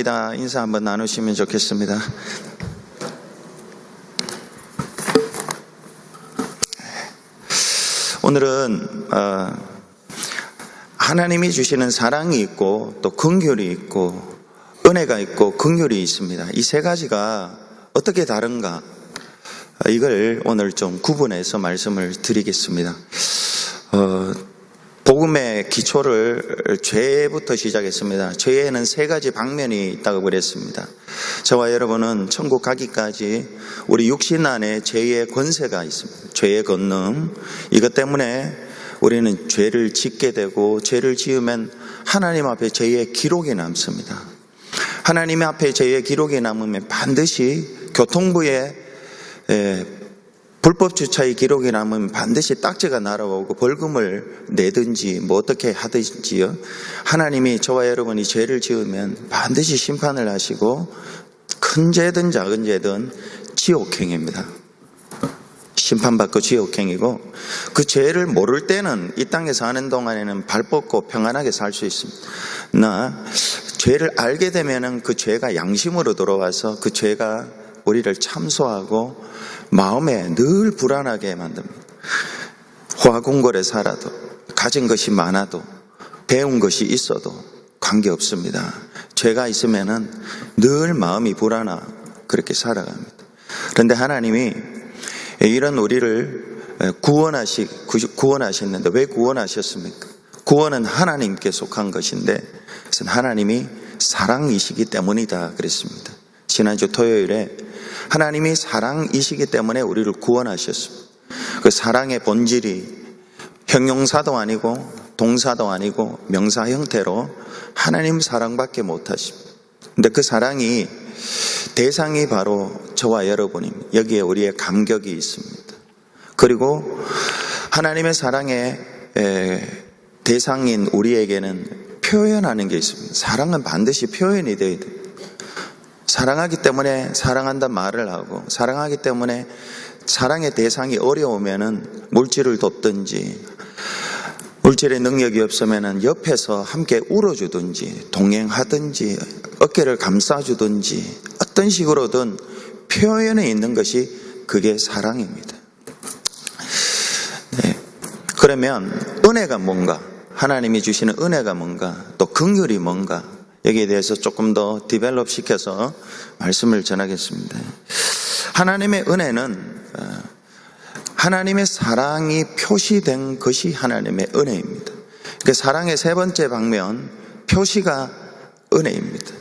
반갑습니다. 인사 한번 나누시면 좋겠습니다. 오늘은 하나님이 주시는 사랑이 있고 또 긍휼이 있고 은혜가 있고 긍휼이 있습니다. 이 세 가지가 어떻게 다른가, 이걸 오늘 좀 구분해서 말씀을 드리겠습니다. 복음의 기초를 죄부터 시작했습니다. 죄에는 세 가지 방면이 있다고 그랬습니다. 저와 여러분은 천국 가기까지 우리 육신 안에 죄의 권세가 있습니다. 죄의 권능. 이것 때문에 우리는 죄를 짓게 되고, 죄를 지으면 하나님 앞에 죄의 기록이 남습니다. 하나님 앞에 죄의 기록이 남으면 반드시 교통부에 불법 주차의 기록이 남으면 반드시 딱지가 날아오고 벌금을 내든지 뭐 어떻게 하든지요. 하나님이 저와 여러분이 죄를 지으면 반드시 심판을 하시고 큰 죄든 작은 죄든 지옥행입니다. 심판받고 지옥행이고, 그 죄를 모를 때는 이 땅에 사는 동안에는 발 뻗고 평안하게 살 수 있습니다. 그러나 죄를 알게 되면은 그 죄가 양심으로 들어와서 그 죄가 우리를 참소하고 마음에 늘 불안하게 만듭니다. 화궁궐에 살아도, 가진 것이 많아도, 배운 것이 있어도 관계없습니다. 죄가 있으면은 늘 마음이 불안하고 그렇게 살아갑니다. 그런데 하나님이 이런 우리를 구원하셨는데, 왜 구원하셨습니까? 구원은 하나님께 속한 것인데, 그래서 하나님이 사랑이시기 때문이다 그랬습니다. 지난주 토요일에 하나님이 사랑이시기 때문에 우리를 구원하셨습니다. 그 사랑의 본질이 형용사도 아니고 동사도 아니고 명사 형태로 하나님 사랑밖에 못하십니다. 근데 그 사랑이 대상이 바로 저와 여러분입니다. 여기에 우리의 감격이 있습니다. 그리고 하나님의 사랑의 대상인 우리에게는 표현하는 게 있습니다. 사랑은 반드시 표현이 되어야 돼요. 사랑하기 때문에 사랑한다 말을 하고, 사랑하기 때문에 사랑의 대상이 어려우면은 물질을 돕든지, 물질의 능력이 없으면은 옆에서 함께 울어주든지 동행하든지 어깨를 감싸주든지 어떤 식으로든 표현에 있는 것이 그게 사랑입니다. 네. 그러면 은혜가 뭔가, 하나님이 주시는 은혜가 뭔가, 또 긍휼이 뭔가, 여기에 대해서 조금 더 디벨롭 시켜서 말씀을 전하겠습니다. 하나님의 은혜는 하나님의 사랑이 표시된 것이 하나님의 은혜입니다. 그러니까 사랑의 세 번째 방면, 표시가 은혜입니다.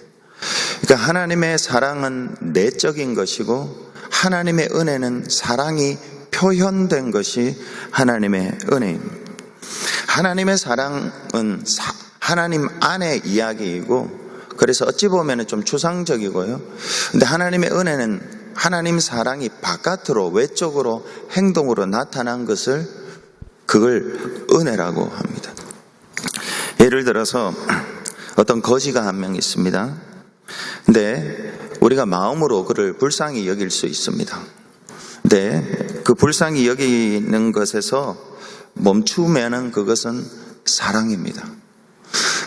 그러니까 하나님의 사랑은 내적인 것이고, 하나님의 은혜는 사랑이 표현된 것이 하나님의 은혜입니다. 하나님의 사랑은 하나님 안의 이야기이고, 그래서 어찌 보면 좀 추상적이고요. 근데 하나님의 은혜는 하나님 사랑이 바깥으로, 외적으로, 행동으로 나타난 것을, 그걸 은혜라고 합니다. 예를 들어서 어떤 거지가 한 명 있습니다. 근데 우리가 마음으로 그를 불쌍히 여길 수 있습니다. 근데 그 불쌍히 여기는 것에서 멈추면은 그것은 사랑입니다.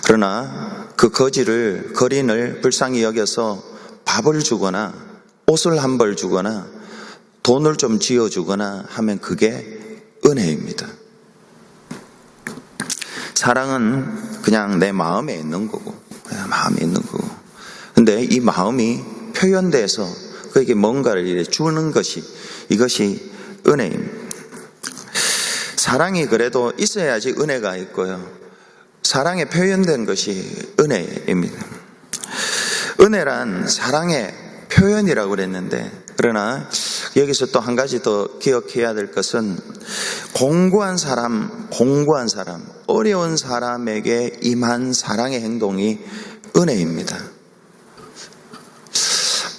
그러나 그 거린을 불쌍히 여겨서 밥을 주거나 옷을 한 벌 주거나 돈을 좀 쥐어주거나 하면 그게 은혜입니다. 사랑은 그냥 내 마음에 있는 거고, 근데 이 마음이 표현돼서 그에게 뭔가를 주는 것이, 이것이 은혜입니다. 사랑이 그래도 있어야지 은혜가 있고요. 사랑에 표현된 것이 은혜입니다. 은혜란 사랑의 표현이라고 그랬는데, 그러나 여기서 또 한 가지 더 기억해야 될 것은 공고한 사람, 어려운 사람에게 임한 사랑의 행동이 은혜입니다.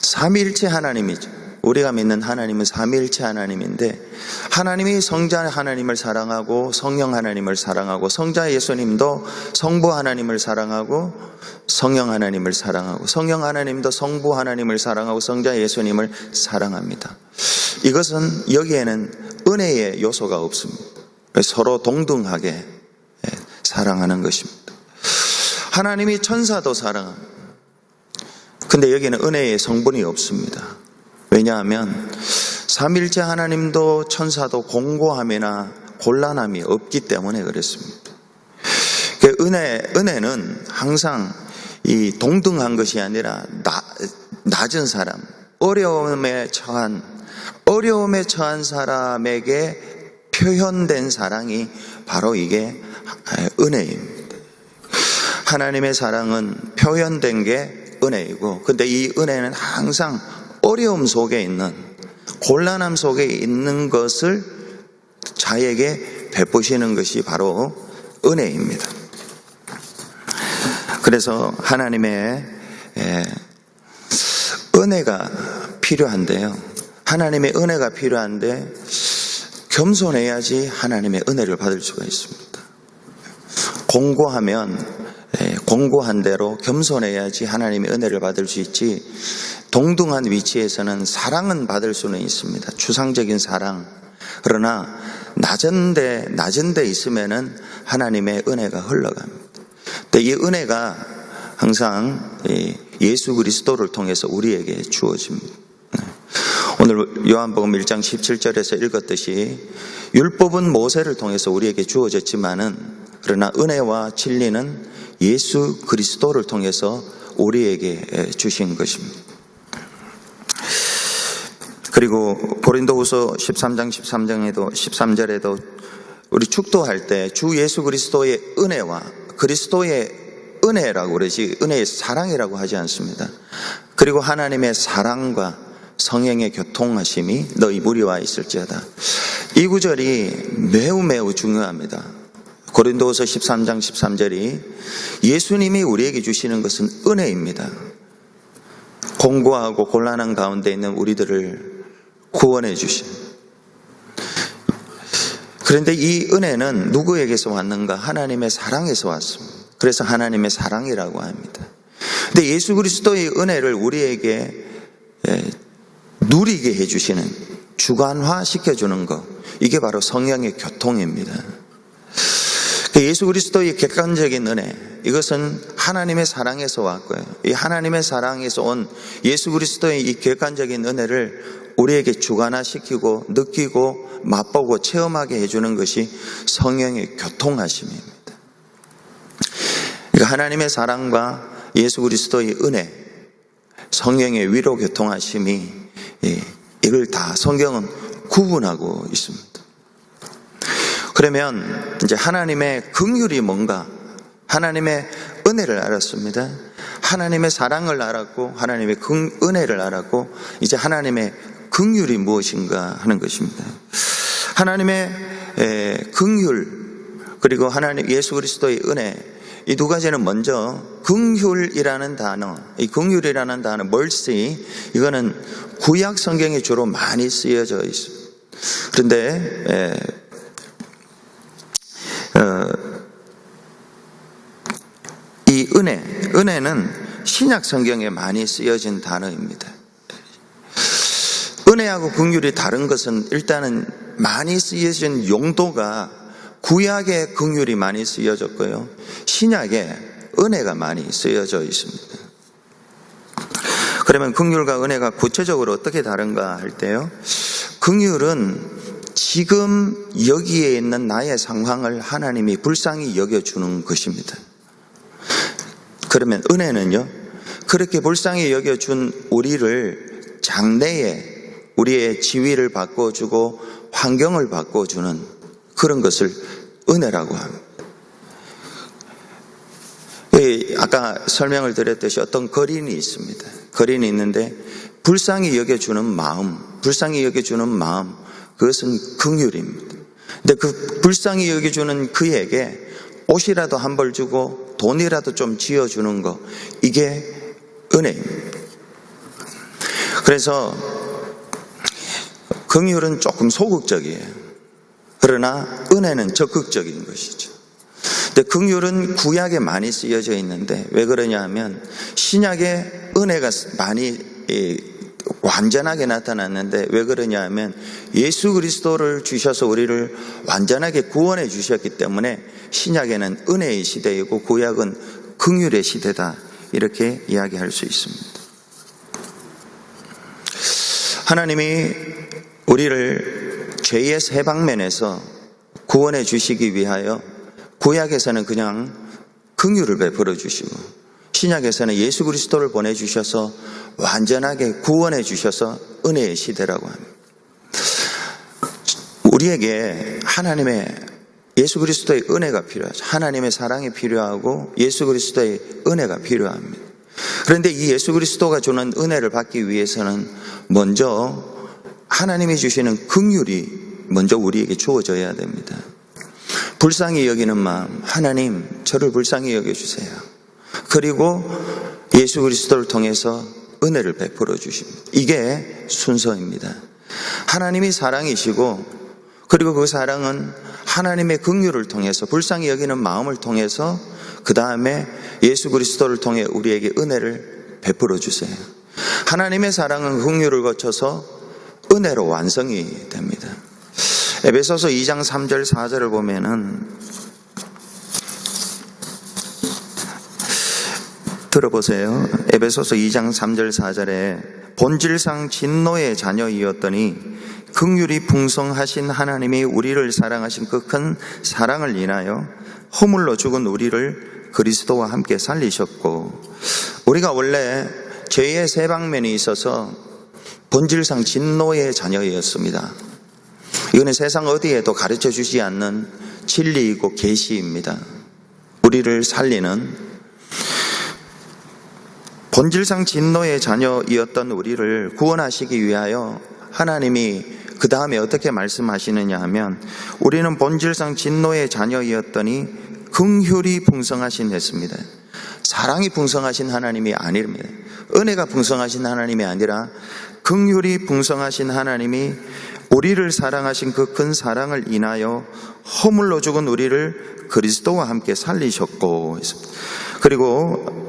삼위일체 하나님이죠. 우리가 믿는 하나님은 삼위일체 하나님인데, 하나님이 성자 하나님을 사랑하고 성령 하나님을 사랑하고, 성자 예수님도 성부 하나님을 사랑하고 성령 하나님을 사랑하고, 성령 하나님도 성부 하나님을 사랑하고 성자 예수님을 사랑합니다. 이것은, 여기에는 은혜의 요소가 없습니다. 서로 동등하게 사랑하는 것입니다. 하나님이 천사도 사랑합니다. 근데 여기는 은혜의 성분이 없습니다. 왜냐하면 삼일째 하나님도 천사도 공고함이나 곤란함이 없기 때문에 그렇습니다. 은혜는 항상 이 동등한 것이 아니라 낮은 사람, 어려움에 처한 사람에게 표현된 사랑이 바로 이게 은혜입니다. 하나님의 사랑은 표현된 게 은혜이고, 근데 이 은혜는 항상 어려움 속에 있는, 곤란함 속에 있는 것을 자에게 베푸시는 것이 바로 은혜입니다. 그래서 하나님의 은혜가 필요한데요. 하나님의 은혜가 필요한데 겸손해야지 하나님의 은혜를 받을 수가 있습니다. 공고한 대로 겸손해야지 하나님의 은혜를 받을 수 있지, 동등한 위치에서는 사랑은 받을 수는 있습니다. 추상적인 사랑. 그러나 낮은 데 있으면은 하나님의 은혜가 흘러갑니다. 근데 이 은혜가 항상 예수 그리스도를 통해서 우리에게 주어집니다. 오늘 요한복음 1장 17절에서 읽었듯이 율법은 모세를 통해서 우리에게 주어졌지만은, 그러나 은혜와 진리는 예수 그리스도를 통해서 우리에게 주신 것입니다. 그리고 고린도후서 13장 13절에도 우리 축도할 때 주 예수 그리스도의 은혜와 그리스도의 은혜라고 그러지, 은혜의 사랑이라고 하지 않습니다. 그리고 하나님의 사랑과 성령의 교통하심이 너희 무리와 있을지어다. 이 구절이 매우 중요합니다. 고린도후서 13장 13절이 예수님이 우리에게 주시는 것은 은혜입니다. 공고하고 곤란한 가운데 있는 우리들을 구원해 주신. 그런데 이 은혜는 누구에게서 왔는가? 하나님의 사랑에서 왔습니다. 그래서 하나님의 사랑이라고 합니다. 근데 예수 그리스도의 은혜를 우리에게 누리게 해주시는, 주관화 시켜주는 것, 이게 바로 성령의 교통입니다. 예수 그리스도의 객관적인 은혜, 이것은 하나님의 사랑에서 왔고요. 이 하나님의 사랑에서 온 예수 그리스도의 이 객관적인 은혜를 우리에게 주관화시키고 느끼고 맛보고 체험하게 해주는 것이 성령의 교통하심입니다. 그러니까 하나님의 사랑과 예수 그리스도의 은혜, 성령의 위로 교통하심이, 이걸 다 성경은 구분하고 있습니다. 그러면 이제 하나님의 긍휼이 뭔가, 하나님의 은혜를 알았습니다. 하나님의 사랑을 알았고 하나님의 은혜를 알았고, 이제 하나님의 긍휼이 무엇인가 하는 것입니다. 하나님의 긍휼, 그리고 하나님 예수 그리스도의 은혜, 이 두 가지는 먼저 긍휼이라는 단어, 이 긍휼이라는 단어, mercy, 이거는 구약 성경에 주로 많이 쓰여져 있습니다. 그런데 이 은혜는 신약 성경에 많이 쓰여진 단어입니다. 은혜하고 긍휼이 다른 것은 일단은 많이 쓰여진 용도가 구약에 긍휼이 많이 쓰여졌고요, 신약에 은혜가 많이 쓰여져 있습니다. 그러면 긍휼과 은혜가 구체적으로 어떻게 다른가 할 때요, 긍휼은 지금 여기에 있는 나의 상황을 하나님이 불쌍히 여겨주는 것입니다. 그러면 은혜는요, 그렇게 불쌍히 여겨준 우리를 장래에 우리의 지위를 바꿔주고 환경을 바꿔주는 그런 것을 은혜라고 합니다. 아까 설명을 드렸듯이 어떤 거린이 있습니다. 거린이 있는데 불쌍히 여겨주는 마음, 그것은 긍휼입니다. 근데 그 불쌍히 여겨주는 그에게 옷이라도 한 벌 주고 돈이라도 좀 지어주는 거, 이게 은혜입니다. 그래서 긍휼은 조금 소극적이에요. 그러나 은혜는 적극적인 것이죠. 근데 긍휼은 구약에 많이 쓰여져 있는데 왜 그러냐 하면 신약에 은혜가 많이 완전하게 나타났는데 왜 그러냐 하면 예수 그리스도를 주셔서 우리를 완전하게 구원해 주셨기 때문에 신약에는 은혜의 시대이고 구약은 긍휼의 시대다, 이렇게 이야기할 수 있습니다. 하나님이 우리를 죄의 세 방면에서 구원해 주시기 위하여 구약에서는 그냥 긍휼을 베풀어 주시고 신약에서는 예수 그리스도를 보내주셔서 완전하게 구원해 주셔서 은혜의 시대라고 합니다. 우리에게 하나님의 예수 그리스도의 은혜가 필요하죠. 하나님의 사랑이 필요하고 예수 그리스도의 은혜가 필요합니다. 그런데 이 예수 그리스도가 주는 은혜를 받기 위해서는 먼저 하나님이 주시는 긍휼이 먼저 우리에게 주어져야 됩니다. 불쌍히 여기는 마음, 하나님 저를 불쌍히 여겨주세요. 그리고 예수 그리스도를 통해서 은혜를 베풀어 주십니다. 이게 순서입니다. 하나님이 사랑이시고 그리고 그 사랑은 하나님의 긍휼을 통해서 불쌍히 여기는 마음을 통해서 그 다음에 예수 그리스도를 통해 우리에게 은혜를 베풀어 주세요. 하나님의 사랑은 긍휼을 거쳐서 은혜로 완성이 됩니다. 에베소서 2장 3절 4절을 보면은 들어보세요. 에베소서 2장 3절 4절에 본질상 진노의 자녀이었더니 긍휼이 풍성하신 하나님이 우리를 사랑하신 그 큰 사랑을 인하여 허물로 죽은 우리를 그리스도와 함께 살리셨고, 우리가 원래 죄의 세 방면이 있어서 본질상 진노의 자녀였습니다. 이거는 세상 어디에도 가르쳐 주지 않는 진리이고 계시입니다. 우리를 살리는 본질상 진노의 자녀이었던 우리를 구원하시기 위하여 하나님이 그 다음에 어떻게 말씀하시느냐 하면 우리는 본질상 진노의 자녀이었더니 긍휼이 풍성하신 했습니다. 사랑이 풍성하신 하나님이 아닙니다. 은혜가 풍성하신 하나님이 아니라 긍휼이 풍성하신 하나님이 우리를 사랑하신 그 큰 사랑을 인하여 허물로 죽은 우리를 그리스도와 함께 살리셨고, 그리고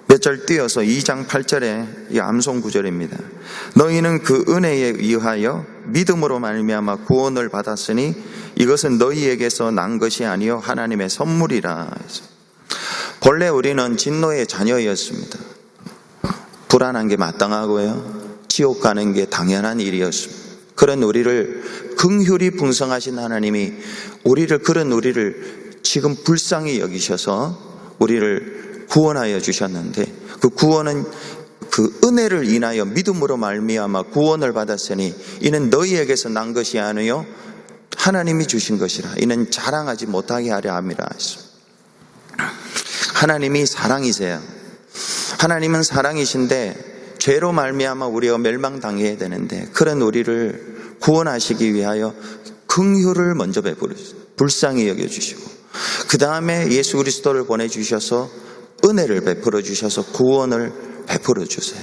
몇 절 띄어서 2장 8절에 이 암송 구절입니다. 너희는 그 은혜에 의하여 믿음으로 말미암아 구원을 받았으니 이것은 너희에게서 난 것이 아니요 하나님의 선물이라. 본래 우리는 진노의 자녀였습니다. 불안한 게 마땅하고요, 지옥 가는 게 당연한 일이었습니다. 그런 우리를 긍휼이 풍성하신 하나님이 그런 우리를 지금 불쌍히 여기셔서 우리를 구원하여 주셨는데, 그 구원은 그 은혜를 인하여 믿음으로 말미암아 구원을 받았으니 이는 너희에게서 난 것이 아니요 하나님이 주신 것이라. 이는 자랑하지 못하게 하려 함이라. 하나님이 사랑이세요. 하나님은 사랑이신데 죄로 말미암아 우리가 멸망당해야 되는데 그런 우리를 구원하시기 위하여 긍휼을 먼저 베풀으시고 불쌍히 여겨주시고 그 다음에 예수 그리스도를 보내주셔서 은혜를 베풀어 주셔서 구원을 베풀어 주세요.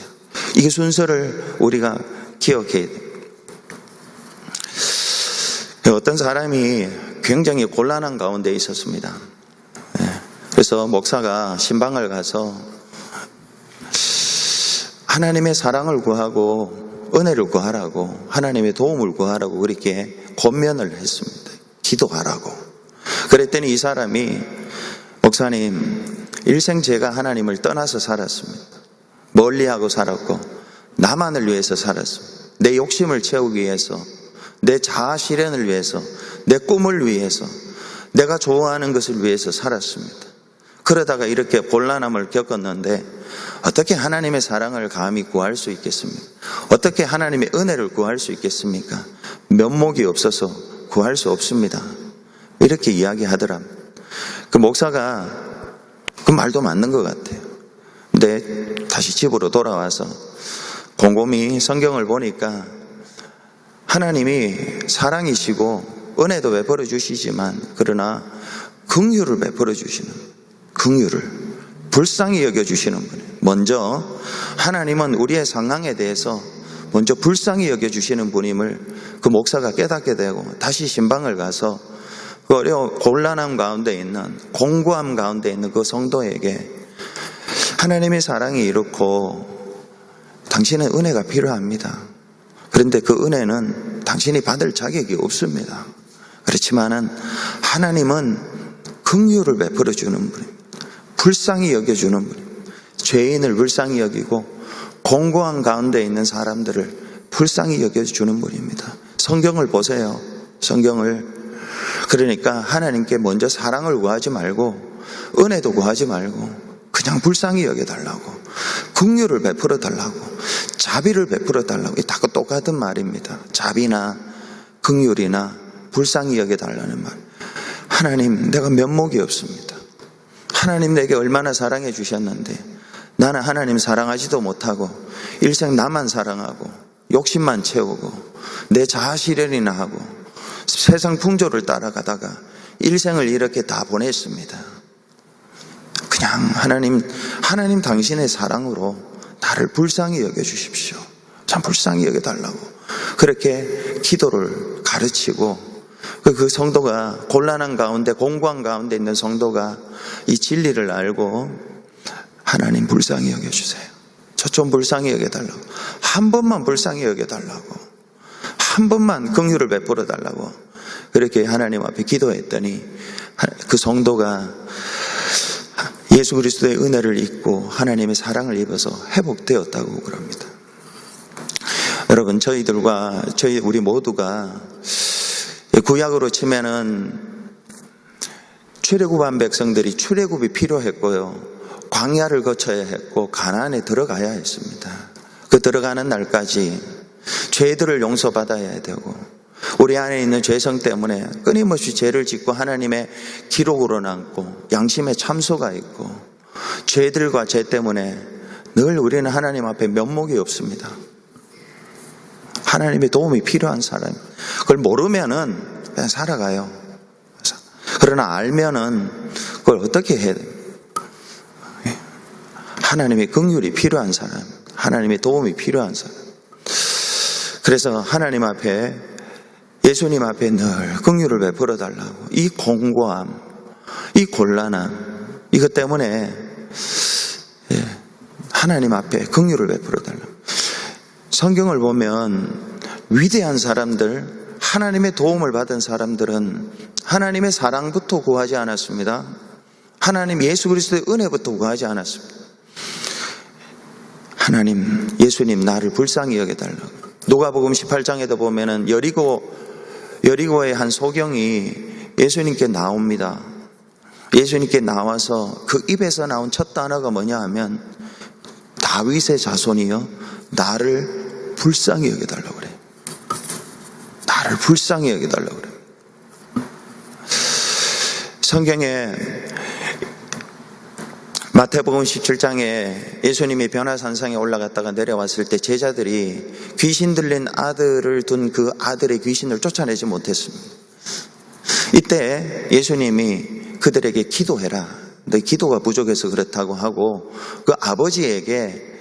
이게 순서를 우리가 기억해야 됩니다. 어떤 사람이 굉장히 곤란한 가운데 있었습니다. 그래서 목사가 신방을 가서 하나님의 사랑을 구하고 은혜를 구하라고, 하나님의 도움을 구하라고 그렇게 권면을 했습니다. 기도하라고. 그랬더니 이 사람이, 목사님, 일생 제가 하나님을 떠나서 살았습니다. 멀리하고 살았고 나만을 위해서 살았습니다. 내 욕심을 채우기 위해서, 내 자아 실현을 위해서, 내 꿈을 위해서, 내가 좋아하는 것을 위해서 살았습니다. 그러다가 이렇게 곤란함을 겪었는데 어떻게 하나님의 사랑을 감히 구할 수 있겠습니까? 어떻게 하나님의 은혜를 구할 수 있겠습니까? 면목이 없어서 구할 수 없습니다. 이렇게 이야기하더랍니다. 그 목사가 그 말도 맞는 것 같아요. 근데 다시 집으로 돌아와서 곰곰이 성경을 보니까 하나님이 사랑이시고 은혜도 베풀어 주시지만 그러나 긍휼을 베풀어 주시는, 긍휼을 불쌍히 여겨주시는 분이에요. 먼저 하나님은 우리의 상황에 대해서 먼저 불쌍히 여겨주시는 분임을 그 목사가 깨닫게 되고 다시 신방을 가서 그 곤란함 가운데 있는, 공고함 가운데 있는 그 성도에게 하나님의 사랑이 이렇고 당신의 은혜가 필요합니다. 그런데 그 은혜는 당신이 받을 자격이 없습니다. 그렇지만은 하나님은 긍휼을 베풀어 주는 분입니다. 불쌍히 여겨주는 분입니다. 죄인을 불쌍히 여기고 공고한 가운데 있는 사람들을 불쌍히 여겨주는 분입니다. 성경을 보세요. 성경을. 그러니까 하나님께 먼저 사랑을 구하지 말고 은혜도 구하지 말고 그냥 불쌍히 여겨달라고, 긍휼을 베풀어 달라고, 자비를 베풀어 달라고, 다 똑같은 말입니다. 자비나 긍휼이나 불쌍히 여겨달라는 말. 하나님, 내가 면목이 없습니다. 하나님 내게 얼마나 사랑해 주셨는데 나는 하나님 사랑하지도 못하고 일생 나만 사랑하고 욕심만 채우고 내 자아 실현이나 하고 세상 풍조를 따라가다가 일생을 이렇게 다 보냈습니다. 그냥 하나님 당신의 사랑으로 나를 불쌍히 여겨주십시오. 참 불쌍히 여겨달라고 그렇게 기도를 가르치고, 그 성도가 곤란한 가운데, 공고한 가운데 있는 성도가 이 진리를 알고 하나님 불쌍히 여겨주세요. 저 좀 불쌍히 여겨달라고, 한 번만 불쌍히 여겨달라고, 한 번만 긍휼을 베풀어 달라고 그렇게 하나님 앞에 기도했더니 그 성도가 예수 그리스도의 은혜를 입고 하나님의 사랑을 입어서 회복되었다고 그럽니다. 여러분, 우리 모두가 구약으로 치면은 출애굽한 백성들이 출애굽이 필요했고요, 광야를 거쳐야 했고 가나안에 들어가야 했습니다. 그 들어가는 날까지 죄들을 용서받아야 되고 우리 안에 있는 죄성 때문에 끊임없이 죄를 짓고 하나님의 기록으로 남고 양심의 참소가 있고 죄들과 죄 때문에 늘 우리는 하나님 앞에 면목이 없습니다. 하나님의 도움이 필요한 사람, 그걸 모르면은 그냥 살아가요. 그러나 알면은 그걸 어떻게 해야 돼요? 하나님의 긍휼이 필요한 사람, 하나님의 도움이 필요한 사람. 그래서 하나님 앞에, 예수님 앞에 늘 긍휼을 베풀어 달라고, 이 공고함, 이 곤란함, 이것 때문에 하나님 앞에 긍휼을 베풀어 달라고. 성경을 보면 위대한 사람들, 하나님의 도움을 받은 사람들은 하나님의 사랑부터 구하지 않았습니다. 하나님 예수 그리스도의 은혜부터 구하지 않았습니다. 하나님, 예수님 나를 불쌍히 여겨달라고. 누가복음 18장에도 보면은 여리고의 한 소경이 예수님께 나옵니다. 예수님께 나와서 그 입에서 나온 첫 단어가 뭐냐 하면 다윗의 자손이여 나를 불쌍히 여겨달라고 그래. 나를 불쌍히 여겨달라고 그래. 성경에 마태복음 17장에 예수님이 변화산상에 올라갔다가 내려왔을 때 제자들이 귀신 들린 아들을 둔 그 아들의 귀신을 쫓아내지 못했습니다. 이때 예수님이 그들에게 기도해라, 너 기도가 부족해서 그렇다고 하고 그 아버지에게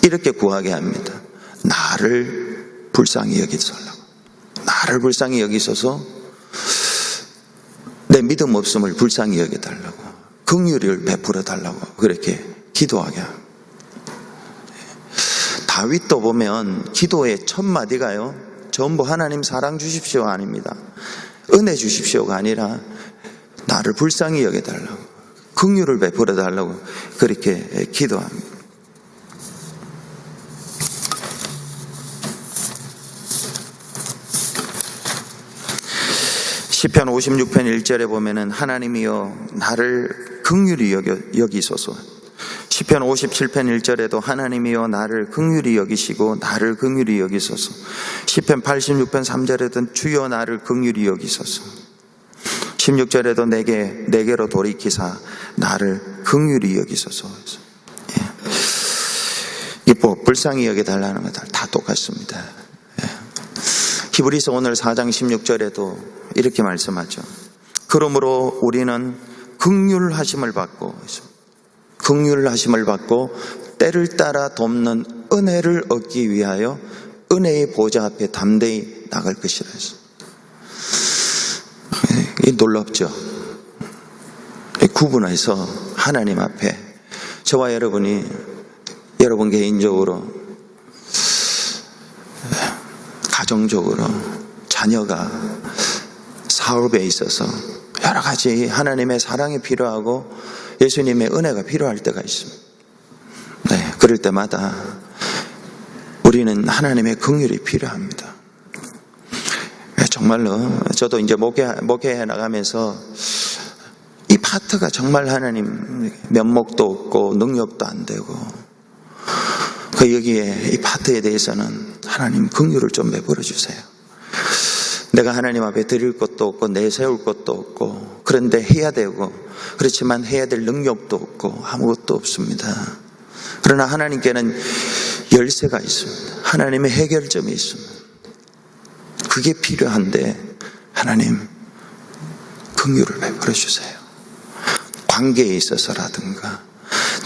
이렇게 구하게 합니다. 나를 불쌍히 여기소서, 나를 불쌍히 여기소서, 내 믿음 없음을 불쌍히 여겨달라고, 긍휼을 베풀어 달라고 그렇게 기도하게 합니다. 다윗도 보면 기도의 첫 마디가요, 전부 하나님 사랑 주십시오 아닙니다. 은혜 주십시오가 아니라 나를 불쌍히 여겨달라고, 긍휼을 베풀어 달라고 그렇게 기도합니다. 시편 56편 1절에 보면은 하나님이여 나를 긍휼히 여기소서. 시편 57편 1절에도 하나님이여 나를 긍휼히 여기시고 나를 긍휼히 여기소서. 시편 86편 3절에도 주여 나를 긍휼히 여기소서. 16절에도 내게로 돌이키사 나를 긍휼히 여기소서. 불쌍히 여겨달라는 것들 다 똑같습니다. 히브리서 오늘 4장 16절에도 이렇게 말씀하죠. 그러므로 우리는 긍휼하심을 받고 때를 따라 돕는 은혜를 얻기 위하여 은혜의 보좌 앞에 담대히 나갈 것이라 했습니다. 이게 놀랍죠. 구분해서 하나님 앞에 저와 여러분 개인적으로, 가정적으로, 자녀가 사업에 있어서 여러 가지 하나님의 사랑이 필요하고 예수님의 은혜가 필요할 때가 있습니다. 그럴 때마다 우리는 하나님의 긍휼이 필요합니다. 정말로 저도 이제 목회해 나가면서 이 파트가 정말 하나님 면목도 없고 능력도 안 되고 여기에 이 파트에 대해서는 하나님 긍휼을 좀 베풀어 주세요. 내가 하나님 앞에 드릴 것도 없고 내세울 것도 없고 그런데 해야 되고 그렇지만 해야 될 능력도 없고 아무것도 없습니다. 그러나 하나님께는 열쇠가 있습니다. 하나님의 해결점이 있습니다. 그게 필요한데 하나님 긍휼을 베풀어 주세요. 관계에 있어서라든가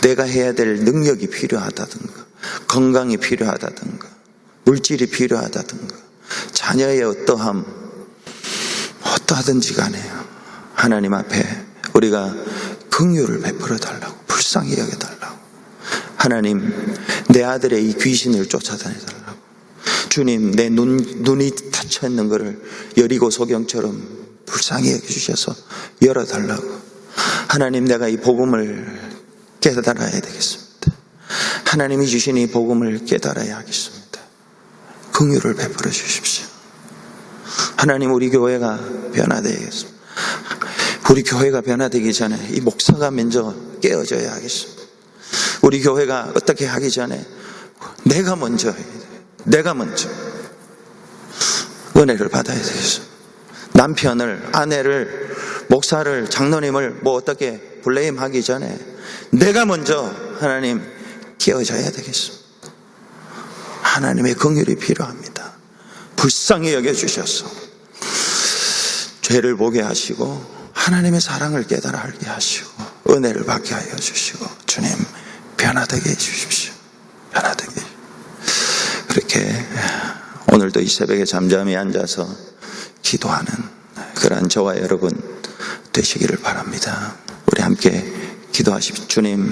내가 해야 될 능력이 필요하다든가 건강이 필요하다든가 물질이 필요하다든가 자녀의 어떠하든지 간에요. 하나님 앞에 우리가 긍휼을 베풀어 달라고 불쌍히 여겨달라고 하나님 내 아들의 이 귀신을 쫓아다니달라고 주님 내 눈이 닫혀 있는 것을 여리고 소경처럼 불쌍히 여겨주셔서 열어달라고 하나님 내가 이 복음을 깨달아야 되겠습니다. 하나님이 주신 이 복음을 깨달아야 하겠습니다. 긍휼을 베풀어 주십시오. 하나님 우리 교회가 변화되겠습니다. 우리 교회가 변화되기 전에 이 목사가 먼저 깨어져야 하겠습니다. 우리 교회가 어떻게 하기 전에 내가 먼저 은혜를 받아야 되겠습니다. 남편을, 아내를, 목사를, 장로님을 어떻게 블레임하기 전에 내가 먼저 하나님 깨어져야 되겠습니다. 하나님의 긍휼이 필요합니다. 불쌍히 여겨주셔서 죄를 보게 하시고 하나님의 사랑을 깨달아 알게 하시고 은혜를 받게 하여 주시고 주님 변화되게 해주십시오. 변화되게. 그렇게 오늘도 이 새벽에 잠잠히 앉아서 기도하는 그러한 저와 여러분 되시기를 바랍니다. 우리 함께 기도하십시오. 주님